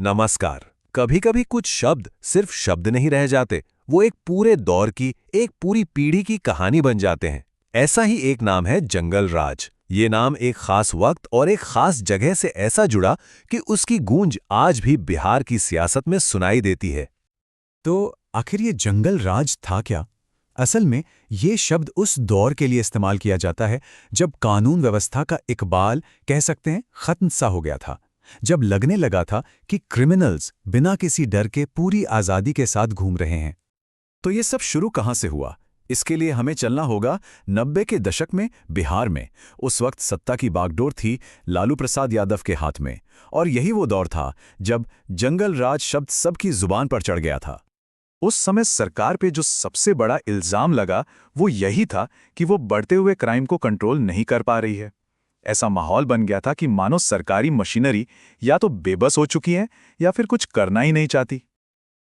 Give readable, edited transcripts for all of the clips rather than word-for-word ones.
नमस्कार। कभी कभी कुछ शब्द सिर्फ शब्द नहीं रह जाते, वो एक पूरे दौर की, एक पूरी पीढ़ी की कहानी बन जाते हैं। ऐसा ही एक नाम है जंगल राज। ये नाम एक खास वक्त और एक खास जगह से ऐसा जुड़ा कि उसकी गूंज आज भी बिहार की सियासत में सुनाई देती है। तो आखिर ये जंगल राज था क्या? असल में ये शब्द उस दौर के लिए इस्तेमाल किया जाता है जब कानून व्यवस्था का इकबाल कह सकते हैं खत्म सा हो गया था। जब लगने लगा था कि क्रिमिनल्स बिना किसी डर के पूरी आज़ादी के साथ घूम रहे हैं। तो ये सब शुरू कहाँ से हुआ? इसके लिए हमें चलना होगा 90 के दशक में बिहार में। उस वक्त सत्ता की बागडोर थी लालू प्रसाद यादव के हाथ में, और यही वो दौर था जब जंगल राज शब्द सबकी जुबान पर चढ़ गया था। उस समय सरकार पे जो सबसे बड़ा इल्जाम लगा वो यही था कि वो बढ़ते हुए क्राइम को कंट्रोल नहीं कर पा रही है। ऐसा माहौल बन गया था कि मानो सरकारी मशीनरी या तो बेबस हो चुकी है या फिर कुछ करना ही नहीं चाहती।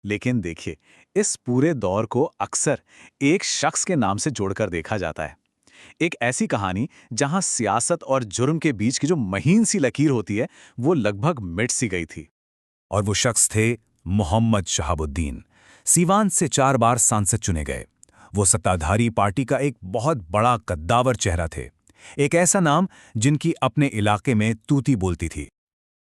लेकिन देखिए, इस पूरे दौर को अक्सर एक शख्स के नाम से जोड़कर देखा जाता है। एक ऐसी कहानी जहां सियासत और जुर्म के बीच की जो महीन सी लकीर होती है वो लगभग मिट सी गई थी। और वो शख्स थे मोहम्मद शहाबुद्दीन। सीवान से 4 बार सांसद चुने गए। वो सत्ताधारी पार्टी का एक बहुत बड़ा कद्दावर चेहरा थे। एक ऐसा नाम जिनकी अपने इलाके में तूती बोलती थी।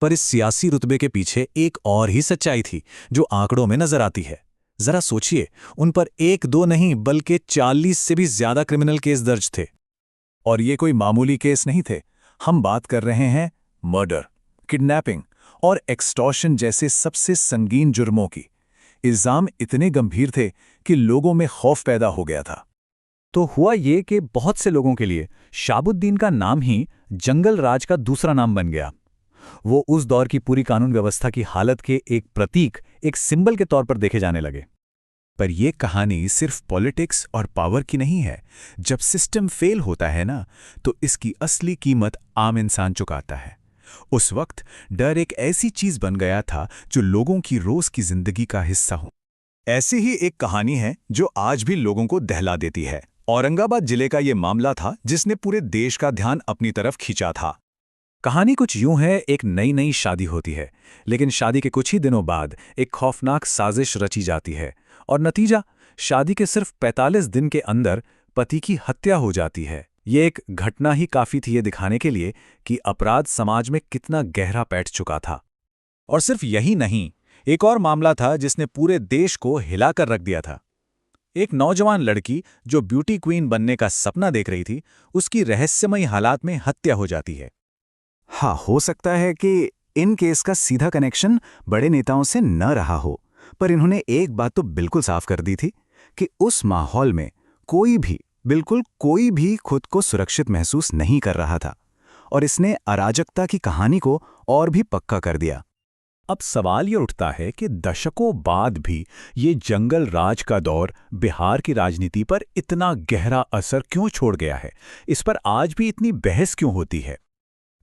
पर इस सियासी रुतबे के पीछे एक और ही सच्चाई थी जो आंकड़ों में नजर आती है। जरा सोचिए, उन पर 1-2 नहीं बल्कि 40 से भी ज्यादा क्रिमिनल केस दर्ज थे। और ये कोई मामूली केस नहीं थे। हम बात कर रहे हैं मर्डर, किडनैपिंग और एक्सटॉर्शन जैसे सबसे संगीन जुर्मों की। इल्जाम इतने गंभीर थे कि लोगों में खौफ पैदा हो गया था। तो हुआ ये कि बहुत से लोगों के लिए शहाबुद्दीन का नाम ही जंगल राज का दूसरा नाम बन गया। वो उस दौर की पूरी कानून व्यवस्था की हालत के एक प्रतीक, एक सिंबल के तौर पर देखे जाने लगे। पर यह कहानी सिर्फ पॉलिटिक्स और पावर की नहीं है। जब सिस्टम फेल होता है ना, तो इसकी असली कीमत आम इंसान चुकाता है। उस वक्त डर एक ऐसी चीज बन गया था जो लोगों की रोज की जिंदगी का हिस्सा हो। ऐसी ही एक कहानी है जो आज भी लोगों को दहला देती है। औरंगाबाद जिले का ये मामला था जिसने पूरे देश का ध्यान अपनी तरफ खींचा था। कहानी कुछ यूं है, एक नई शादी होती है, लेकिन शादी के कुछ ही दिनों बाद एक खौफनाक साजिश रची जाती है और नतीजा, शादी के सिर्फ 45 दिन के अंदर पति की हत्या हो जाती है। ये एक घटना ही काफी थी ये दिखाने के लिए कि अपराध समाज में कितना गहरा बैठ चुका था। और सिर्फ यही नहीं, एक और मामला था जिसने पूरे देश को हिलाकर रख दिया था। एक नौजवान लड़की जो ब्यूटी क्वीन बनने का सपना देख रही थी, उसकी रहस्यमयी हालात में हत्या हो जाती है। हाँ, हो सकता है कि इन केस का सीधा कनेक्शन बड़े नेताओं से न रहा हो, पर इन्होंने एक बात तो बिल्कुल साफ कर दी थी कि उस माहौल में बिल्कुल कोई भी खुद को सुरक्षित महसूस नहीं कर रहा था, और इसने अराजकता की कहानी को और भी पक्का कर दिया। अब सवाल ये उठता है कि दशकों बाद भी ये जंगल राज का दौर बिहार की राजनीति पर इतना गहरा असर क्यों छोड़ गया है? इस पर आज भी इतनी बहस क्यों होती है?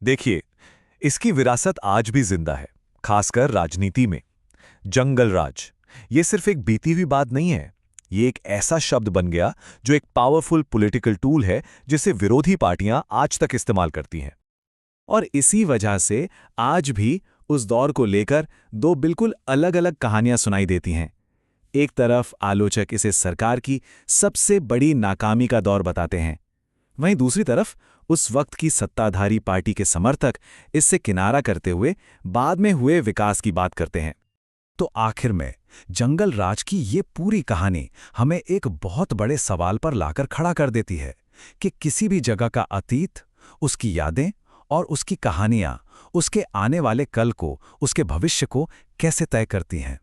देखिए, इसकी विरासत आज भी जिंदा है, खासकर राजनीति में। जंगल राज ये सिर्फ एक बीती हुई बात नहीं है। ये एक ऐसा शब्द बन गया जो एक पावरफुल पॉलिटिकल टूल है जिसे विरोधी पार्टियां आज तक इस्तेमाल करती हैं। और इसी वजह से आज भी उस दौर को लेकर 2 बिल्कुल अलग-अलग कहानियां सुनाई देती हैं। एक तरफ आलोचक इसे सरकार की सबसे बड़ी नाकामी का दौर बताते हैं, वहीं दूसरी तरफ उस वक्त की सत्ताधारी पार्टी के समर्थक इससे किनारा करते हुए बाद में हुए विकास की बात करते हैं। तो आखिर में जंगल राज की ये पूरी कहानी हमें एक बहुत बड़े सवाल पर लाकर खड़ा कर देती है कि किसी भी जगह का अतीत, उसकी यादें और उसकी कहानियां उसके आने वाले कल को, उसके भविष्य को कैसे तय करती हैं।